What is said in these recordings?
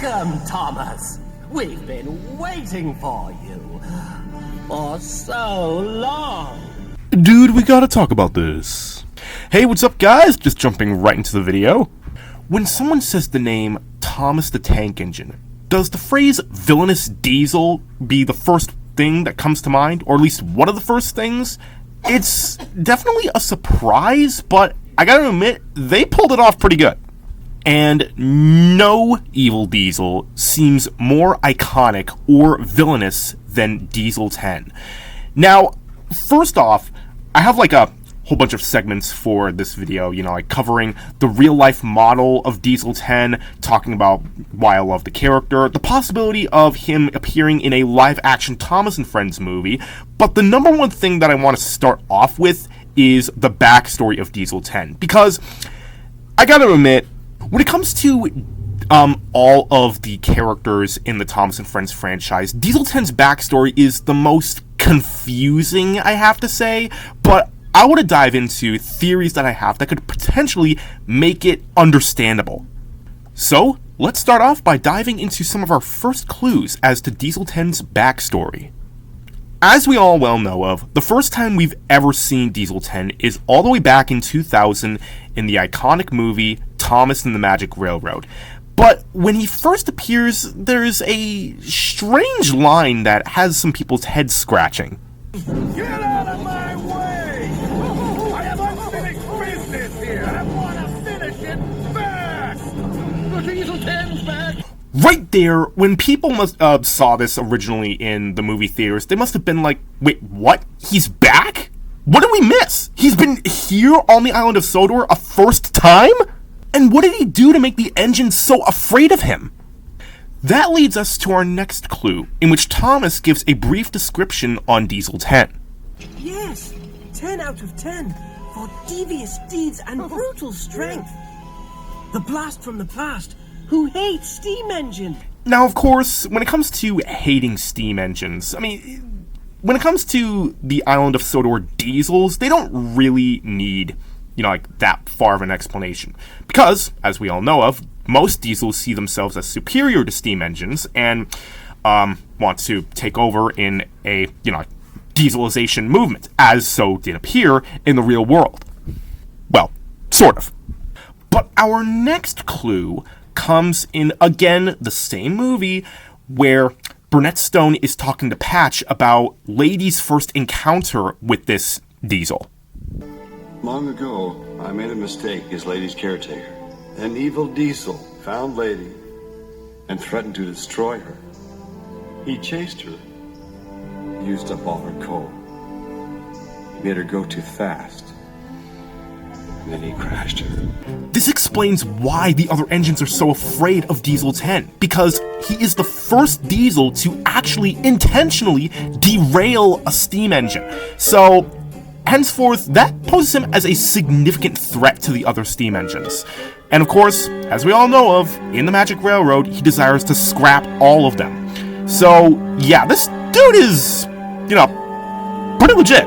Welcome, Thomas. We've been waiting for you for so long. Dude, we gotta talk about this. Hey, what's up, guys? Just jumping right into the video. When someone says the name Thomas the Tank Engine, does the phrase villainous diesel be the first thing that comes to mind, or at least one of the first things? It's definitely a surprise, but I gotta admit, they pulled it off pretty good. And no evil Diesel seems more iconic or villainous than Diesel 10. Now, first off, I have like a whole bunch of segments for this video, like covering the real-life model of Diesel 10, talking about why I love the character, the possibility of him appearing in a live-action Thomas & Friends movie, but the number one thing that I want to start off with is the backstory of Diesel 10, because I gotta admit, when it comes to all of the characters in the Thomas & Friends franchise, Diesel 10's backstory is the most confusing, I have to say, but I want to dive into theories that I have that could potentially make it understandable. So, let's start off by diving into some of our first clues as to Diesel 10's backstory. As we all well know of, the first time we've ever seen Diesel 10 is all the way back in 2000 in the iconic movie Thomas and the Magic Railroad. But when he first appears, there's a strange line that has some people's heads scratching. Get out of my way! I have unfinished business here! I want to finish it fast! The Diesel 10's back! Right there, when people saw this originally in the movie theaters, they must have been like, wait, what? He's back? What did we miss? He's been here on the island of Sodor a first time? And what did he do to make the engine so afraid of him? That leads us to our next clue, in which Thomas gives a brief description on Diesel 10. Yes, 10 out of 10 for devious deeds and brutal strength. The blast from the past, who hates steam engine. Now, of course, when it comes to hating steam engines, when it comes to the island of Sodor diesels, they don't really need, that far of an explanation. Because, as we all know of, most diesels see themselves as superior to steam engines and want to take over in a, dieselization movement, as so did appear in the real world. Well, sort of. But our next clue comes in, again, the same movie, where Burnett Stone is talking to Patch about Lady's first encounter with this diesel. Long ago, I made a mistake as Lady's caretaker. An evil diesel found Lady and threatened to destroy her. He chased her, used up all her coal. He made her go too fast, and then he crashed her. This explains why the other engines are so afraid of Diesel 10, because he is the first diesel to actually intentionally derail a steam engine. So, henceforth, that poses him as a significant threat to the other steam engines. And of course, as we all know of, in the Magic Railroad, he desires to scrap all of them. So, yeah, this dude is, pretty legit.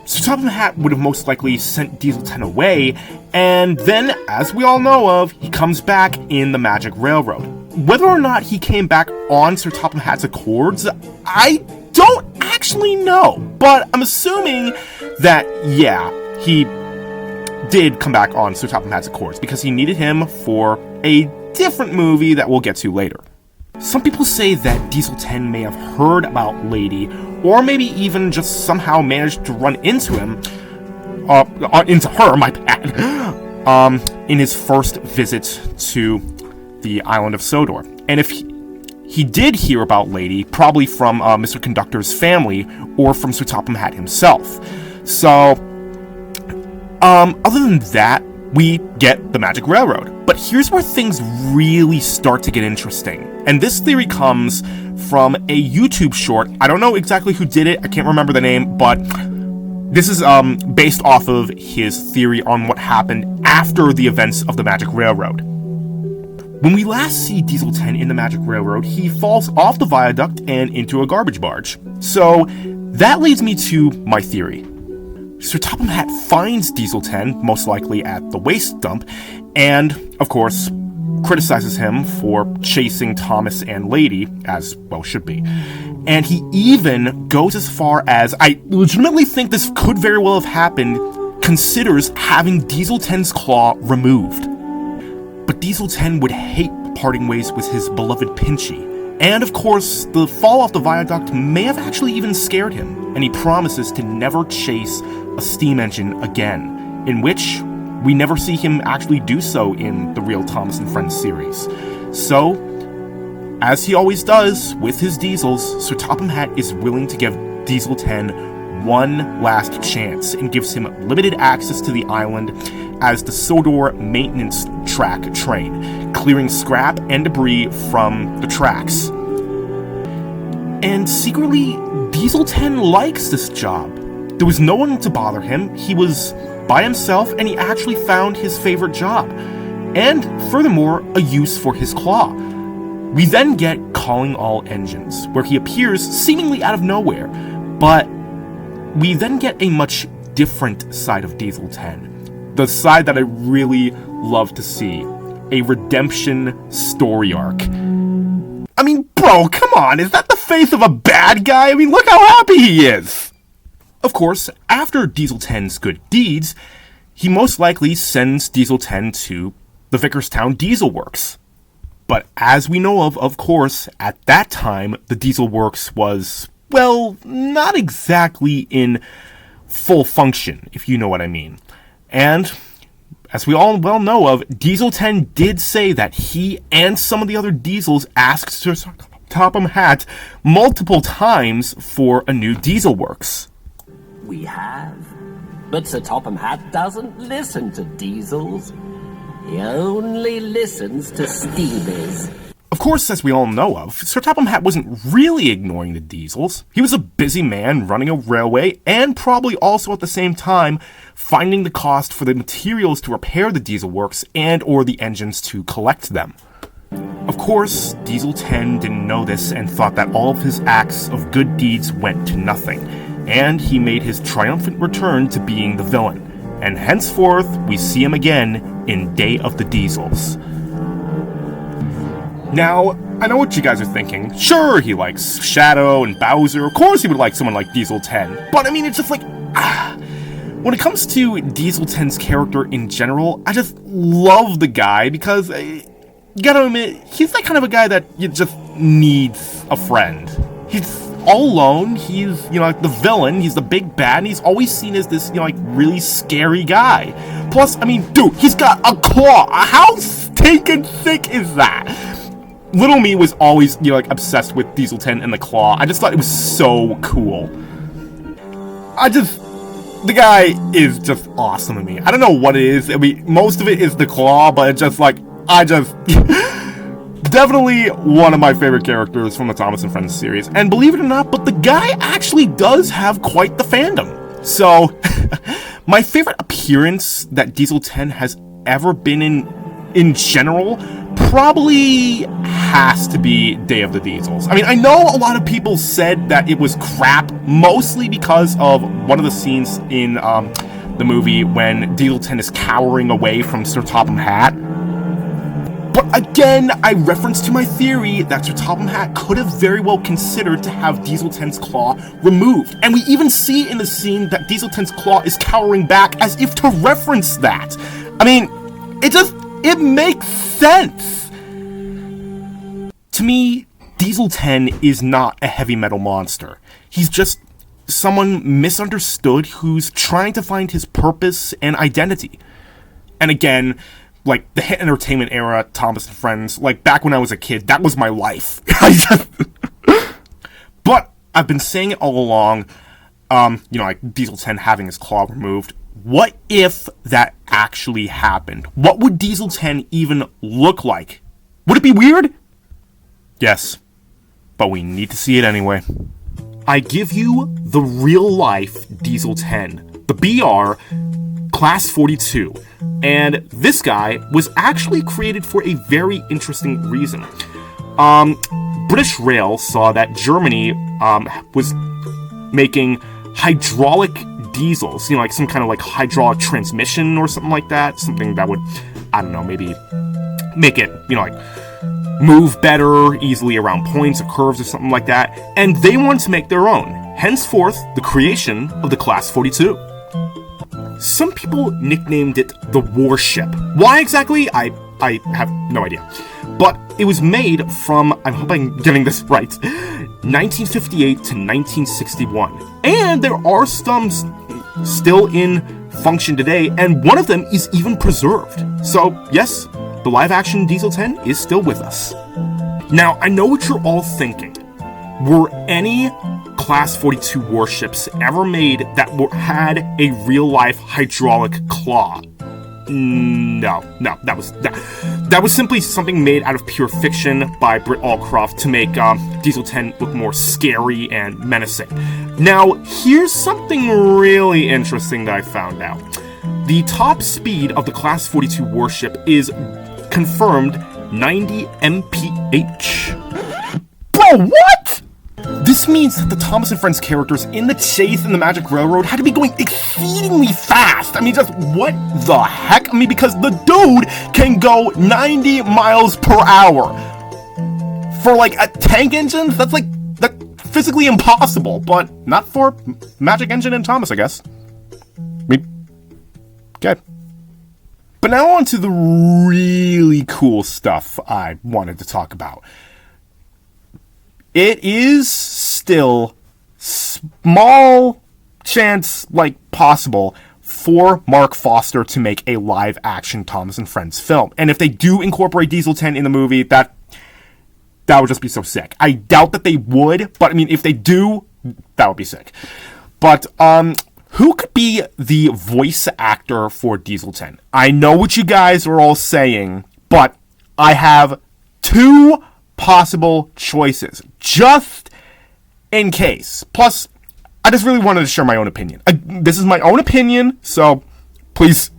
So Top of the Hat would have most likely sent Diesel 10 away, and then, as we all know of, he comes back in the Magic Railroad. Whether or not he came back on Sir Topham Hatt's Accords, I don't actually know, but I'm assuming that, yeah, he did come back on Sir Topham Hatt's Accords, because he needed him for a different movie that we'll get to later. Some people say that Diesel 10 may have heard about Lady, or maybe even just somehow managed to run into him, into her, my bad, in his first visit to the island of Sodor. And if he did hear about Lady, probably from Mr. Conductor's family, or from Sir Topham Hatt himself. So, other than that, we get the Magic Railroad. But here's where things really start to get interesting. And this theory comes from a YouTube short. I don't know exactly who did it. I can't remember the name, but this is based off of his theory on what happened after the events of the Magic Railroad. When we last see Diesel 10 in the Magic Railroad, he falls off the viaduct and into a garbage barge. So that leads me to my theory. Sir Topham Hatt finds Diesel 10, most likely at the waste dump, and, of course, criticizes him for chasing Thomas and Lady, as well should be. And he even goes as far as, I legitimately think this could very well have happened, considers having Diesel 10's claw removed. But Diesel 10 would hate parting ways with his beloved Pinchy. And of course, the fall off the viaduct may have actually even scared him, and he promises to never chase a steam engine again, in which we never see him actually do so in the real Thomas and Friends series. So, as he always does with his Diesels, Sir Topham Hatt is willing to give Diesel 10 one last chance and gives him limited access to the island as the Sodor maintenance track train, clearing scrap and debris from the tracks. And secretly, Diesel 10 likes this job. There was no one to bother him, he was by himself, and he actually found his favorite job. And furthermore, a use for his claw. We then get Calling All Engines, where he appears seemingly out of nowhere, but we then get a much different side of Diesel 10. The side that I really love to see. A redemption story arc. I mean, bro, come on, is that the face of a bad guy? I mean, look how happy he is! Of course, after Diesel 10's good deeds, he most likely sends Diesel 10 to the Vickerstown Diesel Works. But as we know of course, at that time, the Diesel Works was, well, not exactly in full function, if you know what I mean. And, as we all well know of, Diesel 10 did say that he and some of the other Diesels asked Sir Topham Hatt multiple times for a new Diesel Works. We have. But Sir Topham Hatt doesn't listen to Diesels. He only listens to Steamies. Of course, as we all know of, Sir Topham Hatt wasn't really ignoring the Diesels. He was a busy man running a railway and probably also at the same time finding the cost for the materials to repair the Diesel Works and or the engines to collect them. Of course, Diesel 10 didn't know this and thought that all of his acts of good deeds went to nothing, and he made his triumphant return to being the villain. And henceforth, we see him again in Day of the Diesels. Now, I know what you guys are thinking. Sure, he likes Shadow and Bowser. Of course he would like someone like Diesel 10. But I mean, it's just like, when it comes to Diesel 10's character in general, I just love the guy because, you gotta admit, he's that kind of a guy that you just needs a friend. He's all alone, he's, like the villain, he's the big bad, and he's always seen as this, like really scary guy. Plus, I mean, dude, he's got a claw. How stinking sick is that? Little me was always, obsessed with Diesel 10 and the claw. I just thought it was so cool. The guy is just awesome to me. I don't know what it is. I mean, most of it is the claw, but it's just like, definitely one of my favorite characters from the Thomas and Friends series. And believe it or not, but the guy actually does have quite the fandom. So, my favorite appearance that Diesel 10 has ever been in general, probably has to be Day of the Diesels. I mean, I know a lot of people said that it was crap, mostly because of one of the scenes in the movie when Diesel 10 is cowering away from Sir Topham Hatt. But again, I reference to my theory that Sir Topham Hatt could have very well considered to have Diesel 10's claw removed. And we even see in the scene that Diesel 10's claw is cowering back as if to reference that. I mean, it makes sense. To me, Diesel 10 is not a heavy metal monster. He's just someone misunderstood who's trying to find his purpose and identity. And again, like the hit entertainment era, Thomas and Friends, like back when I was a kid, that was my life. But I've been saying it all along, like Diesel 10 having his claw removed. What if that actually happened? What would Diesel 10 even look like? Would it be weird? Yes, but we need to see it anyway. I give you the real-life Diesel 10, the BR Class 42, and this guy was actually created for a very interesting reason. British Rail saw that Germany was making hydraulic diesels, like some kind of like hydraulic transmission or something like that, something that would, I don't know, maybe make it, like, move better, easily around points or curves or something like that, and they wanted to make their own. Henceforth, the creation of the Class 42. Some people nicknamed it the Warship. Why exactly? I have no idea. But it was made from, I hope I'm getting this right, 1958 to 1961. And there are some still in function today, and one of them is even preserved. So, yes, the live-action Diesel 10 is still with us. Now, I know what you're all thinking. Were any Class 42 warships ever made that had a real-life hydraulic claw? No, that was simply something made out of pure fiction by Britt Allcroft to make Diesel 10 look more scary and menacing. Now, here's something really interesting that I found out. The top speed of the Class 42 warship is confirmed 90 mph. Bro, what? This means that the Thomas and Friends characters in the chase in the Magic Railroad had to be going exceedingly fast. I mean, just what the heck? I mean, because the dude can go 90 miles per hour. For, like, a tank engine? That's physically impossible, but not for Magic Engine and Thomas, I guess. Okay. But now on to the really cool stuff I wanted to talk about. It is still small chance, possible for Mark Foster to make a live-action Thomas and Friends film. And if they do incorporate Diesel 10 in the movie, that would just be so sick. I doubt that they would, but I mean, if they do, that would be sick. But, who could be the voice actor for Diesel 10? I know what you guys are all saying, but I have two possible choices, just in case. Plus, I just really wanted to share my own opinion. This is my own opinion, so please.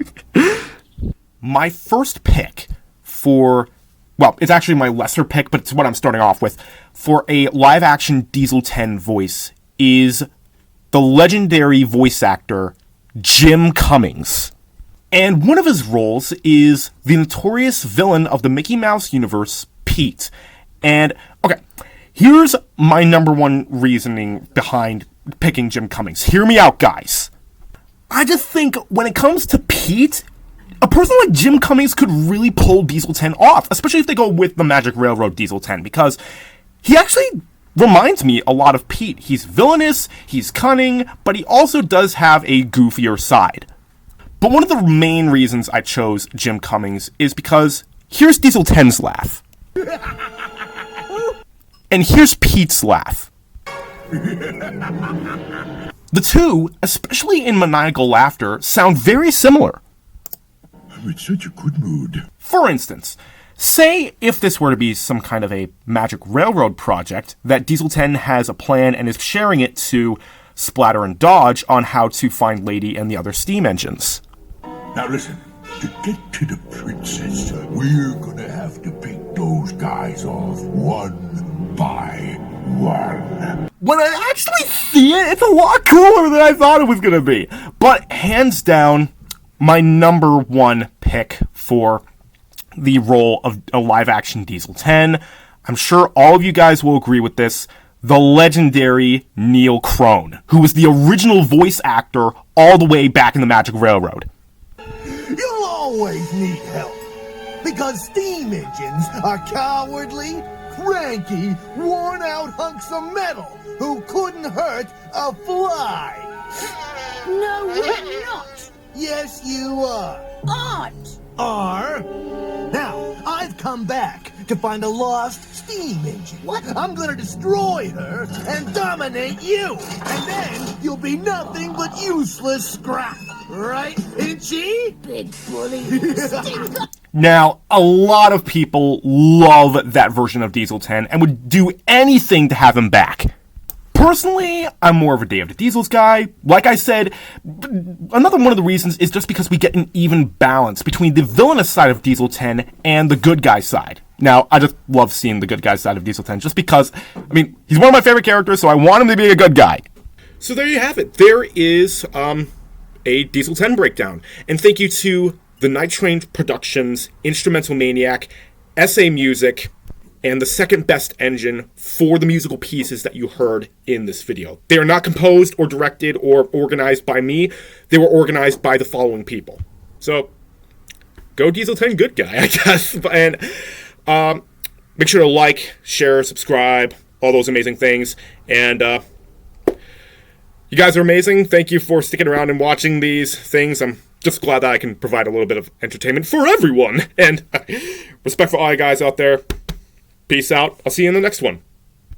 My first pick for, well, it's actually my lesser pick, but it's what I'm starting off with, for a live-action Diesel 10 voice is the legendary voice actor Jim Cummings. And one of his roles is the notorious villain of the Mickey Mouse universe, Pete. And, okay, here's my number one reasoning behind picking Jim Cummings. Hear me out, guys. I just think when it comes to Pete, a person like Jim Cummings could really pull Diesel 10 off, especially if they go with the Magic Railroad Diesel 10, because he actually reminds me a lot of Pete. He's villainous, he's cunning, but he also does have a goofier side. But one of the main reasons I chose Jim Cummings is because here's Diesel 10's laugh. And here's Pete's laugh. The two, especially in maniacal laughter, sound very similar. I'm in such a good mood. For instance, say if this were to be some kind of a Magic Railroad project, that Diesel 10 has a plan and is sharing it to Splatter and Dodge on how to find Lady and the other steam engines. Now listen, to get to the princess, we're gonna have to pick those guys off one by one. When I actually see it, it's a lot cooler than I thought it was gonna be. But hands down, my number one pick for the role of a live-action Diesel 10, I'm sure all of you guys will agree with this, the legendary Neil Crone, who was the original voice actor all the way back in the Magic Railroad. You'll always need help, because steam engines are cowardly, cranky, worn-out hunks of metal who couldn't hurt a fly. No, we're not. Yes, you are. Aren't. Are. Now, I've come back to find a lost steam engine. What? I'm gonna destroy her and dominate you, and then you'll be nothing but useless scrap. Right, Itchy? Big bully. Stinker. Now, a lot of people love that version of Diesel 10 and would do anything to have him back. Personally, I'm more of a Day of the Diesels guy. Like I said, another one of the reasons is just because we get an even balance between the villainous side of Diesel 10 and the good guy side. Now, I just love seeing the good guy side of Diesel 10 just because, I mean, he's one of my favorite characters, so I want him to be a good guy. So there you have it. There is a Diesel 10 breakdown. And thank you to the Night Train Productions Instrumental Maniac SA music, and the second best engine for the musical pieces that you heard in this video. They are not composed or directed or organized by me. They were organized by the following people. So, go Diesel 10 good guy, I guess. And make sure to like, share, subscribe, all those amazing things. And you guys are amazing. Thank you for sticking around and watching these things. I'm just glad that I can provide a little bit of entertainment for everyone. And respect for all you guys out there. Peace out. I'll see you in the next one.